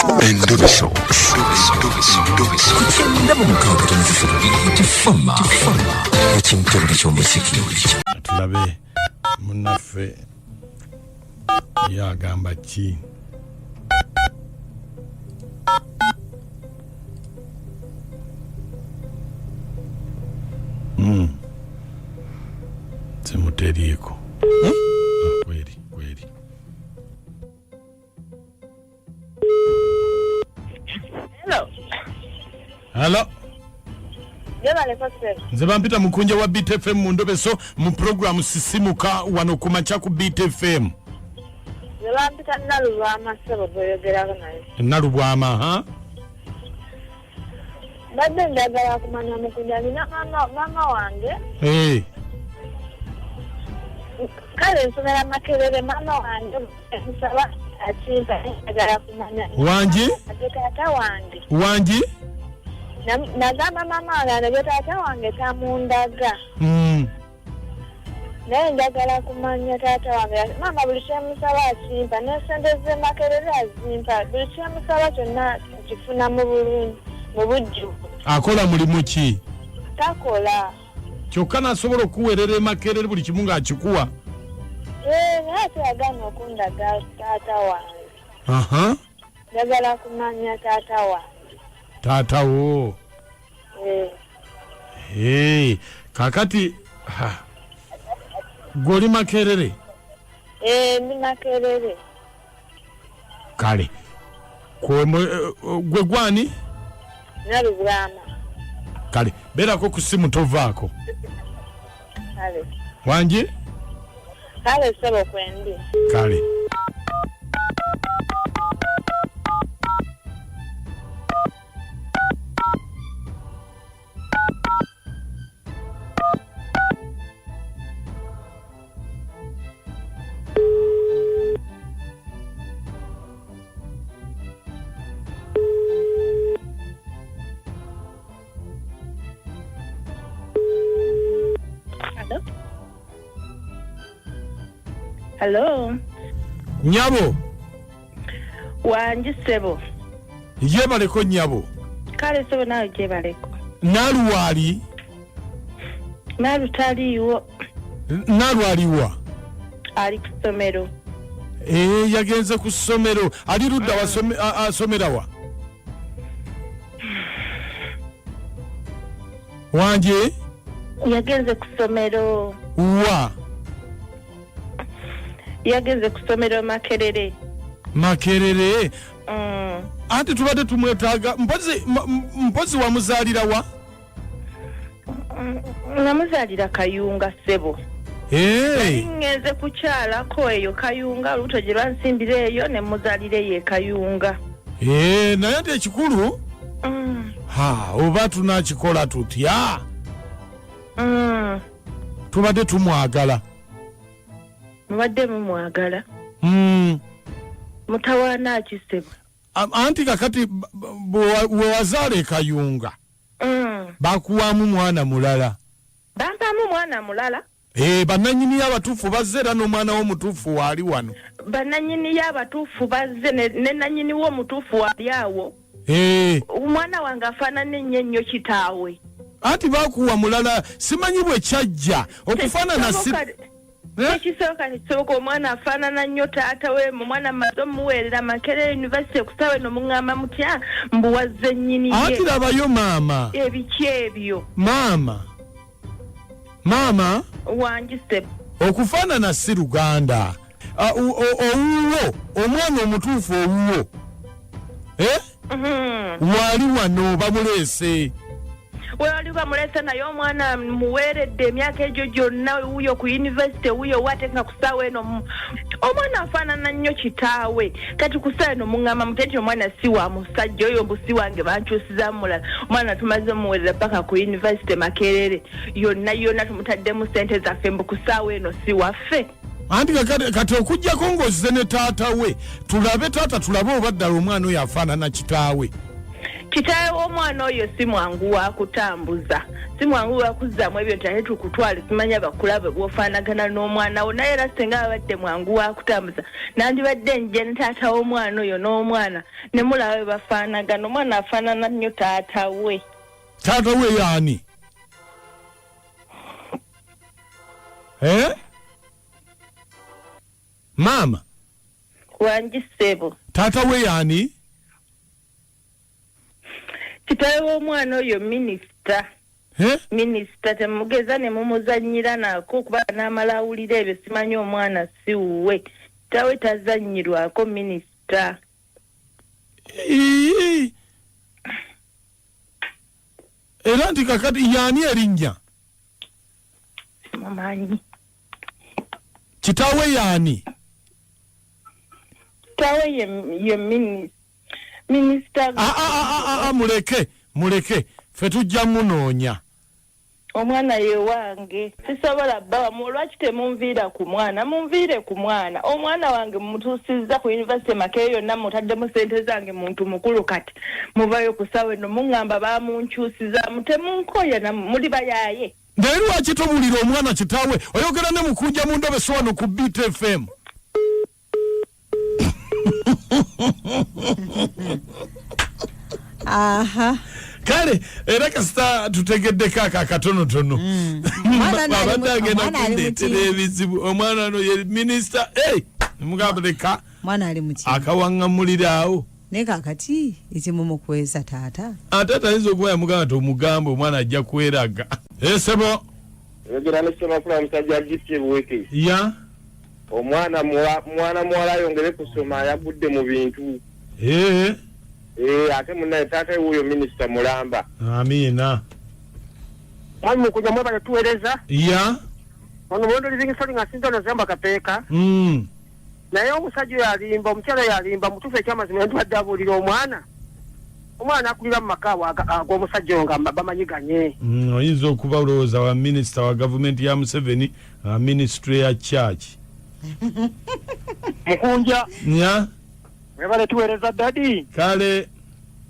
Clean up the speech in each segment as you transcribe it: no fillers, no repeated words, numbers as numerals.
Endobeso. Kutenda mu mukabula nzifuru tifama. Ekintu ky'omuziki. Tulabe munaffe yagamba ki? Simuteriiko. Kweli. Hello. Nze bampita mukunja wa Beat FM mu Ndobeso mu program Sisimuka wano ku Macha ku Beat FM. Nze bampita Nalubwama sebo boyogerako naye. Nalubwama ha? Badde ndagala kumanya mukunja nina mama wange. Kale nsomera Makerere mama wange nsaba akinta ndagala kumanya. Wangi? Tata wange. Wangi? Nagamba mama wange tata wange tamundaga. Naye njagala kumanya tata wange. Mama buli kyemusaba akimpa n'esente ze Makerere azimpa. Buli kyemusaba kyonna kifuna mu bulungi mu bujjuvu. Akola mulimu ki? Takola. Kyokka nasobola okuweerera Makerere buli kimu ng'akikuwa? Naye tuyagana okundaga tata wange. Njagala kumanya tata wange. Tata wo. Kakati goli Makerere? Ndi Makerere. Kale. Gwe gwani? Nalubwama. Kale, berako ku simu tovaako. Kale. Wangi? Kale sebo kwendi. Kale. Hello. Nyabo. Wangi sebo. Yebaleko nyabo. Kale sebo nawe jebaleko. Naluwali. Nalutaliwo. Nalwaliwa. Ali ku ssomero. Yagenze ku ssomero. Ali ludda asomerawa. Wanje? Yagenze ku ssomero. Wa? Yagenze ku ssomero Makerere. Makerere? Ati tubadde tumwetaaga. Mpozi wamuzaalirawa? Namuzaalira Kayunga sebo. Ngenze kukyalako eyo Kayunga luto gye lwansimbira eyo ne muzaalire ye Kayunga. Naye ate ekikulu? Oba tunakikola tutya? Tubadde tumwagala. Mubadde mumwagala? Mutawaana ki sebo? Anti kakati bwe wazaala Kayunga. Bakuwamu mwana mulala. Bampamu mwana mulala? Bannannyini y'abatuufu bazze era n'omwana w'omutuufu waali wano. Bannannyini y'abatuufu bazze ne nannyini w'omutuufu waali awo. Omwana wange afaanana ennyo kitaawe. Anti bakuwa mulala simanyi bwe kyajja okufaanana ekisooka kisooka omwana afaanana nnyo taata we omwana amaze omuweerera Makerere University okusawa eno muŋŋamba mutya mbuwazze nnyini ye. Anti labayo maama. Ebiki ebyo. Maama. Wangi sebo. Okufaanana si Luganda. Owuwo omwana omutuufu owuwo. Wali wano bamuleese. Wali bamulesa naye omwana muweeredde emyaka egyo gyonna wuyo ku university wuyo watenga kusawa eno omwana afaanana nnyo kitaawe kati kusawa eno muŋŋamba mutenti omwana si wa musajja oyo mbusi wange bankyusiza mulala omwana tumaze muweerera paka ku university Makerere yonna tumutaddemu ssente zaffe mbu kusawa eno si waffe. Anti kati okujjako ng'ozze ne taata we tulabe taata tulabe oba ddala omwana oyo afaanana kitaawe. Kitaawe w'omwana oyo si mwangu wa kutambuza, si mwangu wa kuzzamu ebyo nti ate tukutwale simanya bakulabe bw'ofaanagana n'omwana wo, naye era singa abadde mwangu wa kutambuza nandibadde nje ne taata w'omwana oyo n'omwana ne mulaba bwe bafaanagana. Omwana afaanana nnyo taata we. Taata we yaani? Mama Wangi ssebo. Taata we yaani? Kitaawe w'omwana oyo minisita. Minisita temugeza ne mumuzannyira nako kuba n'amala awulira ebyo simanyi omwana si wuwe. Kitaawe tazannyirwako minisita. Era nti kakati yaani erinnya? Simumanyi. Kitaawe yaani? Kitaawe ye minisita. Muleke ffe tujja munoonya. Omwana ye wange sisobola baba lwaki temunviira ku mwana, munviire ku mwana. Omwana wange mutuusizza ku University Makerere yonna mutaddemu ssente zange muntu mukulu kati muvayo ku ssaawa eno muŋŋamba baamunkyusiza temunkoya muli bayaaye. Naye lwaki tomulira omwana kitaawe oyogera ne mukunja mu ndobe wano ku Beat FM? Aha. Kale era kasita tutegeddeko akatonotono. Abadde agenda kundeetera ebizibu. Omwana ono ye minisita. Mugamba leka mwana ali muki akawaŋŋamuliraawo. Naye kakati ekimumukwesa taata. Taata ayinza okuba yamugamba nti omugamba omwana ajja kweraga. Sebo. Yogera ne Ssemakula musajja agitye buweke. Ya. Omwana muwala ayongere kusoma yagudde mu bintu. Ate munnaye taata wuyo minisita mulamba. Amina. Mwami mukuja mwebale tuweereza. Ya. Ono mwondo living soli nga sinzo nozamba kapeeka. Naye omusajja yalimba, omukyala yalimba mutuufu ekyamazima yantwadde abuulira omwana. Omwana akulira mu maka ag'omusajja nga bamanyiganye. Oyinza okuba olowooza wa minisita wa gavumenti ya Museveni, ministry ya church. Mukunja. Ya. Mwebale tuweereza dadi. Kale.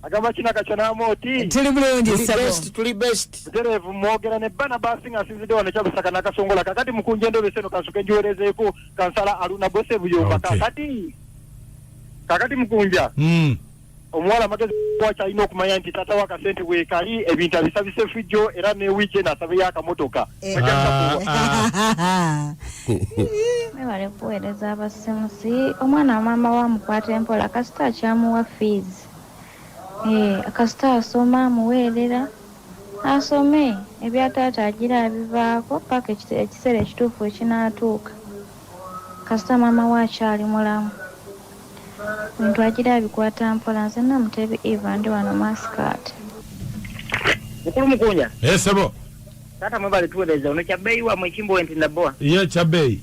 Agamba kina kachanamu oti. Tuli bulungi Sebo. Tuli best. Terevu mwogera ne bana basi nga sinzide wano kyabusaka nakasongola kakati mukunja ndobe seno kasuke njuwerezeeko kansala aluna bose buyomba kakati mukunja. Omuwala amagezi wacha alina okumanya nti taata wa kasente weekali ebintu abisabise fijjo era ne weekend asabe y'akamotoka. Mwebale kuweereza abasimusi. Omwana maama wamukwata empola kasita akyamuwa fees. Kasita asoma amuweerera asome ebyataata agira abivaako paka ekiseera ekituufu ekinaatuuka. Kasita maama we akyali mulamu. Bintu agira abikwata mpola. Nze Namutebi Eva ndi wano Maskat. Mukulu mukunya. Sebo. Taata mwebale tuweereza ono Kyabeeyi wamwe ekimbo enti naboa. Ye Kyabeeyi.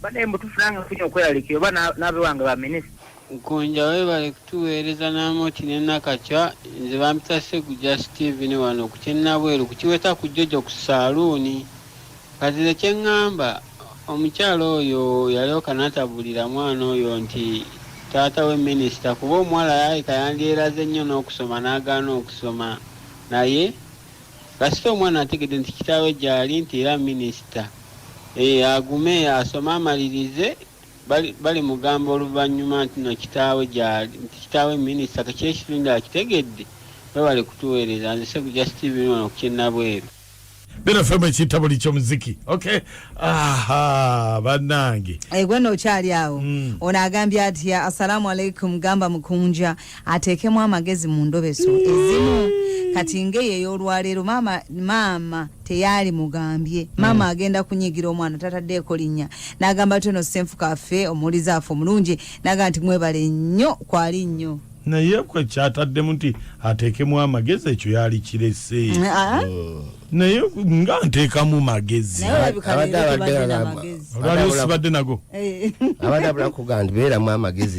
Badde mbutufulanga kunya okweraliikira oba n'abe wange ba minisita. Nkunja webale kutuweereza n'amoti ne Nakaca. Nze bampita Seguja Steven wano ku Kyennabweru kukiweta ku Jojo ku saaluuni. Kazire kye ŋŋamba omukyala oyo yalyoka n'atabuulira mwana oyo nti taata we minisita kuba omuwala yalika yandyeraze nnyo n'okusoma n'agaana okusoma naye kasita omwana ategedde nti kitaawe gy'ali nti era minisita agume asome amalirize bali mugamba oluvannyuma nti no kitaawe gy'ali nti kitaawe minisita kaki ekitundu akitegedde webale kutuweereza. Nze Seguja Steven wano ku Kyennabweru. Bino femu ekitabo likyomuziki. Okay. Bannange. Gwe nokyali awo. Ono agambye atya assalamu alaikum gamba mukunja ateekemu amagezi mu ndobeso ezimu kati ngeye ey'olwaleero maama teyali mugambye. Maama agenda kunyigira omwana tataddeeko linnya. N'agamba tono Ssenfu Kaffe omuwuliza afe omulungi n'agamba nti mwebale nnyo kwali nnyo. Naye kwe kyataddemu nti ateekemu amagezi ekyo yali kirese. Naye nga nteekamu magezi. Abadde olwali osibadde nago. Abadde abula kugamba beeramu amagezi.